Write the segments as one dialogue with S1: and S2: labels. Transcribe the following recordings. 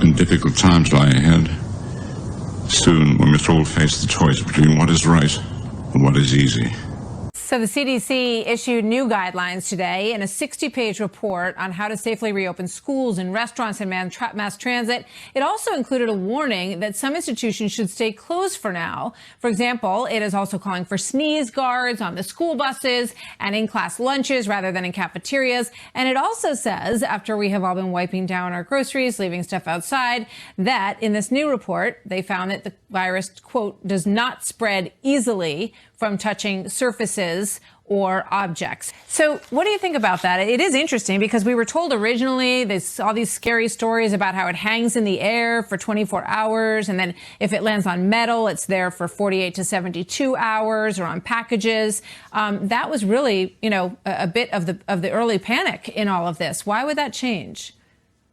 S1: and difficult times lie ahead. Soon, we must all face the choice between what is right and what is easy.
S2: So the CDC issued new guidelines today in a 60-page report on how to safely reopen schools and restaurants and mass transit. It also included a warning that some institutions should stay closed for now. For example, it is also calling for sneeze guards on the school buses and in-class lunches rather than in cafeterias. And it also says, after we have all been wiping down our groceries, leaving stuff outside, that in this new report, they found that the virus, quote, does not spread easily from touching surfaces or objects. So what do you think about that? It is interesting because we were told originally there's all these scary stories about how it hangs in the air for 24 hours. And then if it lands on metal, it's there for 48 to 72 hours or on packages. That was really, a bit of the early panic in all of this. Why would that change?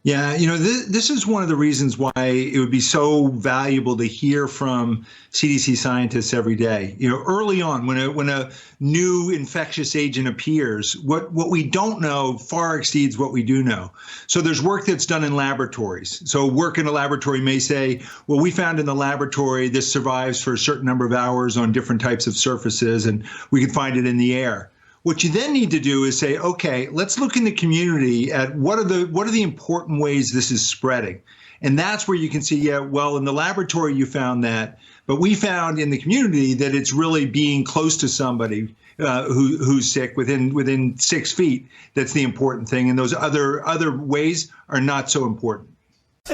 S3: Yeah, this is one of the reasons why it would be so valuable to hear from CDC scientists every day. Early on, when a new infectious agent appears, what we don't know far exceeds what we do know. So there's work that's done in laboratories. So work in a laboratory may say, well, we found in the laboratory this survives for a certain number of hours on different types of surfaces, and we can find it in the air. What you then need to do is say, okay, let's look in the community at what are the important ways this is spreading. And that's where you can see, yeah, well, in the laboratory you found that, but we found in the community that it's really being close to somebody who's sick within 6 feet. That's the important thing. And those other ways are not so important.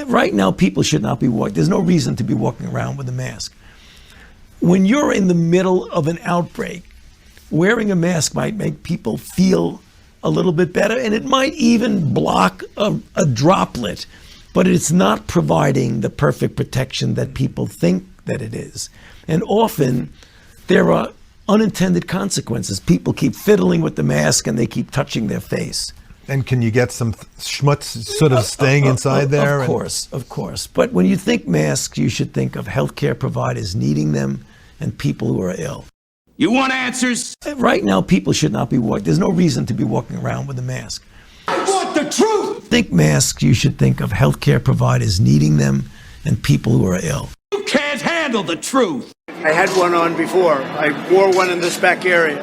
S4: Right now, people should not be walking. There's no reason to be walking around with a mask. When you're in the middle of an outbreak, wearing a mask might make people feel a little bit better, and it might even block a droplet, but it's not providing the perfect protection that people think that it is. And often there are unintended consequences. People keep fiddling with the mask and they keep touching their face.
S5: And can you get some schmutz sort of staying inside there?
S4: Of course. But when you think masks, you should think of healthcare providers needing them and people who are ill.
S6: You want answers?
S4: Right now, people should not be walking. There's no reason to be walking around with a mask.
S6: I want the truth!
S4: Think masks, you should think of healthcare providers needing them and people who are ill.
S6: You can't handle the truth!
S7: I had one on before. I wore one in this back area,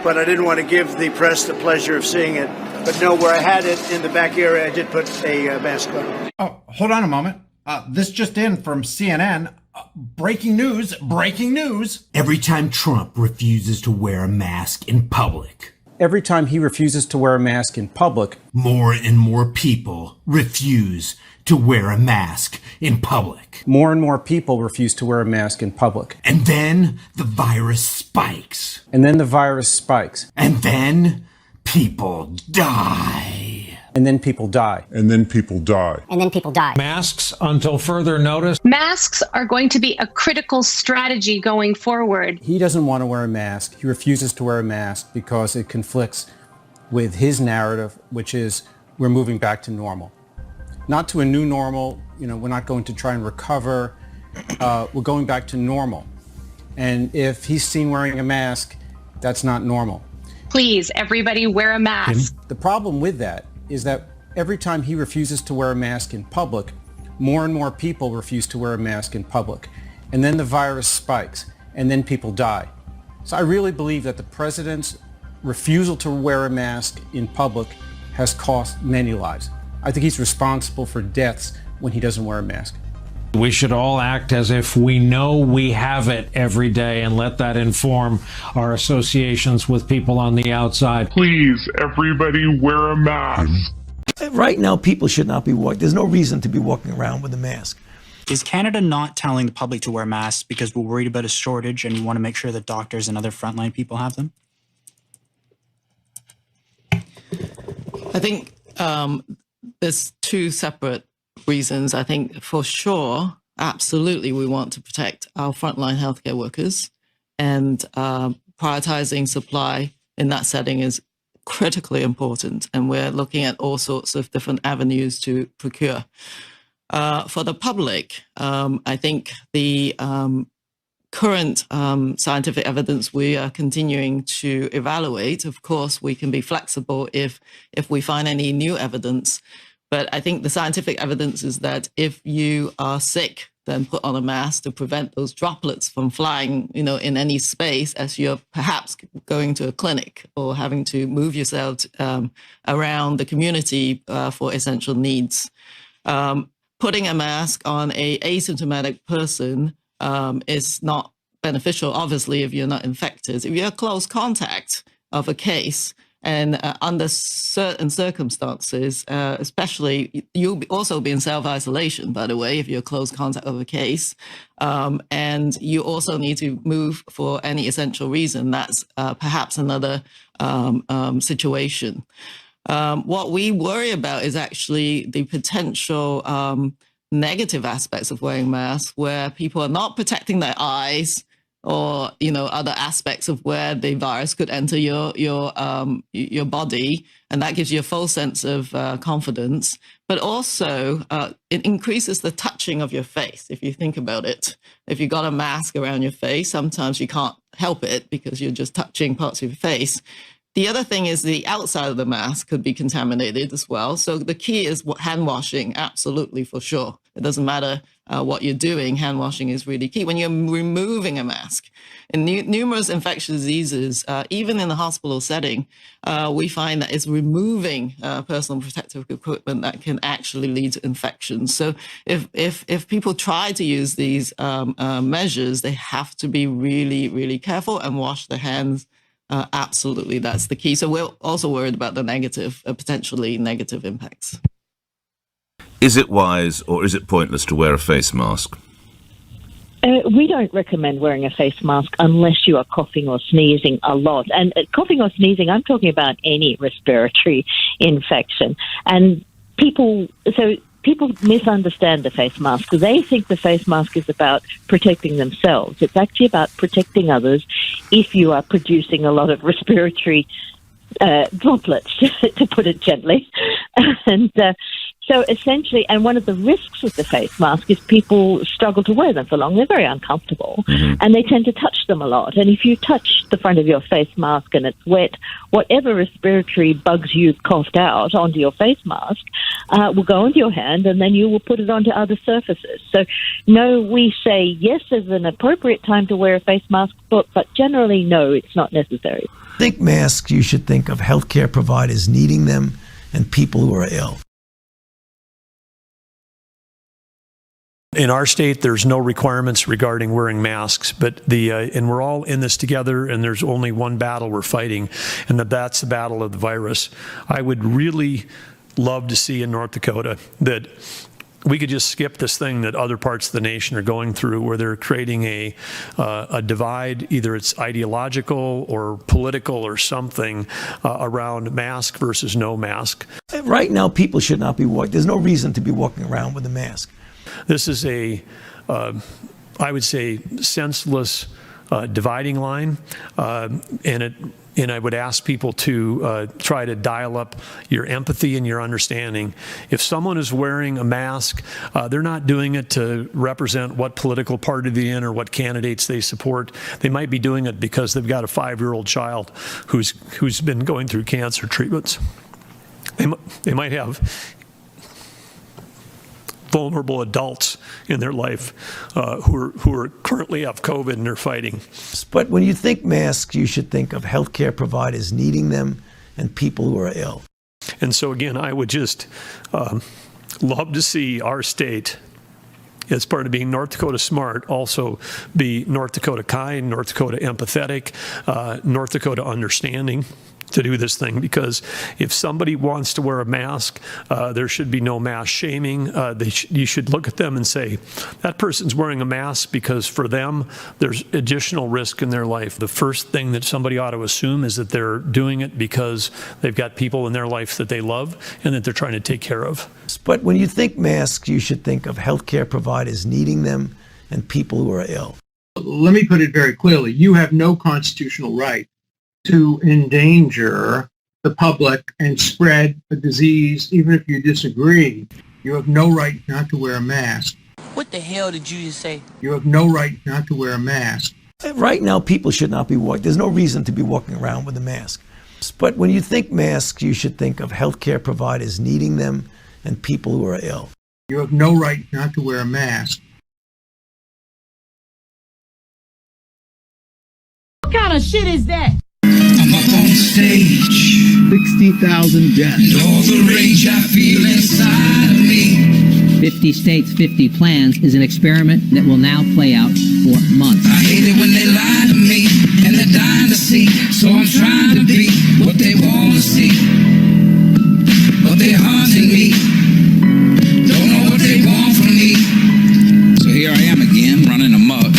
S7: but I didn't want to give the press the pleasure of seeing it. But no, where I had it in the back area, I did put a mask on.
S8: Oh, hold on a moment. This just in from CNN. Breaking news.
S9: Every time Trump refuses to wear a mask in public.
S10: Every time he refuses to wear a mask in public.
S9: More and more people refuse to wear a mask in public.
S10: More and more people refuse to wear a mask in public.
S9: And then the virus spikes.
S10: And then the virus spikes.
S9: And then people die.
S10: And then people die.
S1: And then people die.
S11: And then people die.
S12: Masks until further notice.
S13: Masks are going to be a critical strategy going forward.
S10: He doesn't want to wear a mask. He refuses to wear a mask because it conflicts with his narrative, which is we're moving back to normal. Not to a new normal. We're not going to try and recover. We're going back to normal. And if he's seen wearing a mask, that's not normal.
S13: Please, everybody wear a mask.
S10: The problem with that is that every time he refuses to wear a mask in public, more and more people refuse to wear a mask in public. And then the virus spikes, and then people die. So I really believe that the president's refusal to wear a mask in public has cost many lives. I think he's responsible for deaths when he doesn't wear a mask.
S12: We should all act as if we know we have it every day and let that inform our associations with people on the outside.
S1: Please, everybody wear a mask.
S4: Right now, people should not be walking. There's no reason to be walking around with a mask.
S14: Is Canada not telling the public to wear masks because we're worried about a shortage and we want to make sure that doctors and other frontline people have them?
S15: I think there's two separate reasons. I think for sure, absolutely, we want to protect our frontline healthcare workers, and prioritizing supply in that setting is critically important. And we're looking at all sorts of different avenues to procure. For the public, I think the current scientific evidence we are continuing to evaluate. Of course, we can be flexible if we find any new evidence. But I think the scientific evidence is that if you are sick, then put on a mask to prevent those droplets from flying, in any space as you're perhaps going to a clinic or having to move yourself around the community for essential needs. Putting a mask on an asymptomatic person is not beneficial, obviously, if you're not infected. If you're close contact of a case, and under certain circumstances, especially, you'll also be in self-isolation, by the way, if you're close contact of a case. And you also need to move for any essential reason. That's perhaps another situation. What we worry about is actually the potential negative aspects of wearing masks, where people are not protecting their eyes, or other aspects of where the virus could enter your body, and that gives you a full sense of confidence. But also, it increases the touching of your face. If you think about it, if you got a mask around your face, sometimes you can't help it because you're just touching parts of your face. The other thing is the outside of the mask could be contaminated as well. So the key is hand washing, absolutely, for sure. It doesn't matter what you're doing, hand washing is really key. When you're removing a mask, in numerous infectious diseases, even in the hospital setting, we find that it's removing personal protective equipment that can actually lead to infections. So if people try to use these measures, they have to be really, really careful and wash their hands. Absolutely, that's the key. So we're also worried about the negative, potentially negative impacts.
S11: Is it wise or is it pointless to wear a face mask?
S16: We don't recommend wearing a face mask unless you are coughing or sneezing a lot. And coughing or sneezing, I'm talking about any respiratory infection. And people misunderstand the face mask. They think the face mask is about protecting themselves. It's actually about protecting others if you are producing a lot of respiratory droplets, to put it gently. And so essentially, and one of the risks with the face mask is people struggle to wear them for long. They're very uncomfortable, and they tend to touch them a lot. And if you touch the front of your face mask and it's wet, whatever respiratory bugs you've coughed out onto your face mask will go into your hand, and then you will put it onto other surfaces. So, no, we say yes, there's an appropriate time to wear a face mask, but generally, no, it's not necessary.
S4: Think masks, you should think of healthcare providers needing them and people who are ill.
S17: In our state, there's no requirements regarding wearing masks, but and we're all in this together, and there's only one battle we're fighting, and that's the battle of the virus. I would really love to see in North Dakota that we could just skip this thing that other parts of the nation are going through, where they're creating a divide, either it's ideological or political or something, around mask versus no mask.
S4: Right now, people should not be walking. There's no reason to be walking around with a mask.
S17: This is I would say, senseless dividing line, and I would ask people to try to dial up your empathy and your understanding. If someone is wearing a mask, they're not doing it to represent what political party they're in or what candidates they support. They might be doing it because they've got a 5-year-old child who's been going through cancer treatments. They might have vulnerable adults in their life who are currently have COVID and are fighting.
S4: But when you think masks, you should think of healthcare providers needing them and people who are ill.
S17: And so again, I would just love to see our state, as part of being North Dakota smart, also be North Dakota kind, North Dakota empathetic, North Dakota understanding to do this thing. Because if somebody wants to wear a mask, there should be no mask shaming. You should look at them and say, that person's wearing a mask because for them, there's additional risk in their life. The first thing that somebody ought to assume is that they're doing it because they've got people in their life that they love and that they're trying to take care of.
S4: But when you think masks, you should think of healthcare providers needing them and people who are ill.
S18: Let me put it very clearly. You have no constitutional right to endanger the public and spread a disease, even if you disagree. You have no right not to wear a mask.
S19: What the hell did you just say?
S18: You have no right not to wear a mask.
S4: Right now, people should not be walking. There's no reason to be walking around with a mask. But when you think masks, you should think of healthcare providers needing them and people who are ill.
S18: You have no right not to wear a mask.
S19: What kind of shit is that?
S6: I'm up on stage.
S20: 60,000 deaths.
S6: And all the rage I feel inside of me.
S20: 50 states, 50 plans is an experiment that will now play out for months.
S6: I hate it when they lie to me and they're dying to see. So I'm trying to be what they want to see. But they're haunting me. Don't know what they want from me. So here I am again, running amok.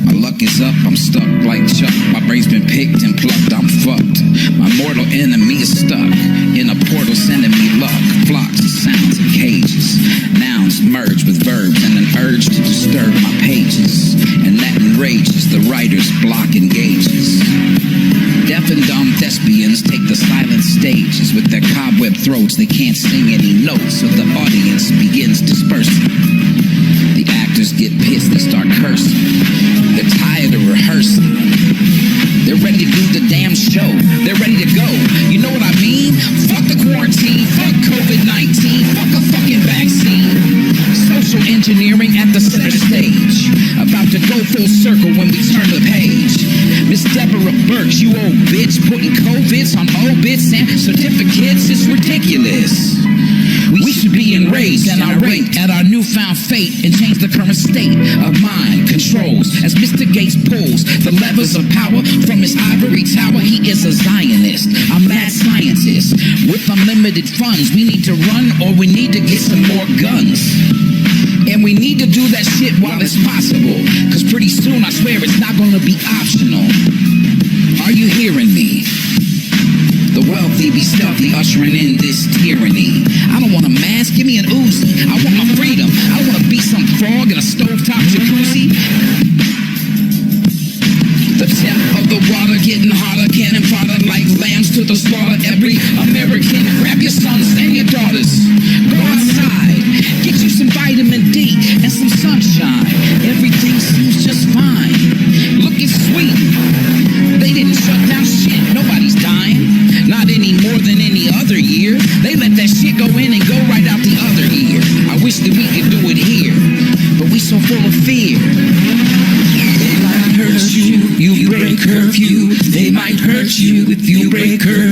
S6: My luck is up, I'm stuck like Chuck. My brain's been picked and plucked, I'm fucked. My mortal enemy is stuck in a portal sending me luck. Flocks of sounds and cages. Nouns merge with verbs and an urge to disturb my pages. And that enrages the writer's block engages. Deaf and dumb thespians take the silent stages. With their cobweb throats they can't sing any notes, so the audience begins dispersing. The actors get pissed, they start cursing. They're tired of rehearsing. They're ready to do the damn show. They're ready to go. You know what I mean? Fuck the quarantine, fuck COVID-19, fuck a fucking vaccine. Social engineering at the center stage. About to go full circle when we turn the page. Miss Deborah Burks, you old bitch, putting COVIDs on obits and certificates, it's ridiculous. We should be enraged and irate at our newfound fate and change the current state of mind controls. As Mr. Gates pulls the levers of power from his ivory tower, he is a Zionist, a mad scientist. With unlimited funds, we need to run or we need to get some more guns. And we need to do that shit while it's possible, cause pretty soon I swear it's not gonna be optional. Are you hearing me? The wealthy be stealthy, ushering in this tyranny. I don't want a mask, give me an Uzi. I want my freedom. I want to be some frog in a stovetop jacuzzi. The temp of the water getting hotter, cannon fodder like lambs to the slaughter. Every American, grab your sons and your daughters. Go outside, get you some vitamin D and some sunshine. Everything seems just fine. Looking sweet. They didn't shut down shit, nobody's dying. Not any more than any other year. They let that shit go in and go right out the other ear. I wish that we could do it here, but we so full of fear. They might hurt you, you break curfew. They might hurt you if you break curfew.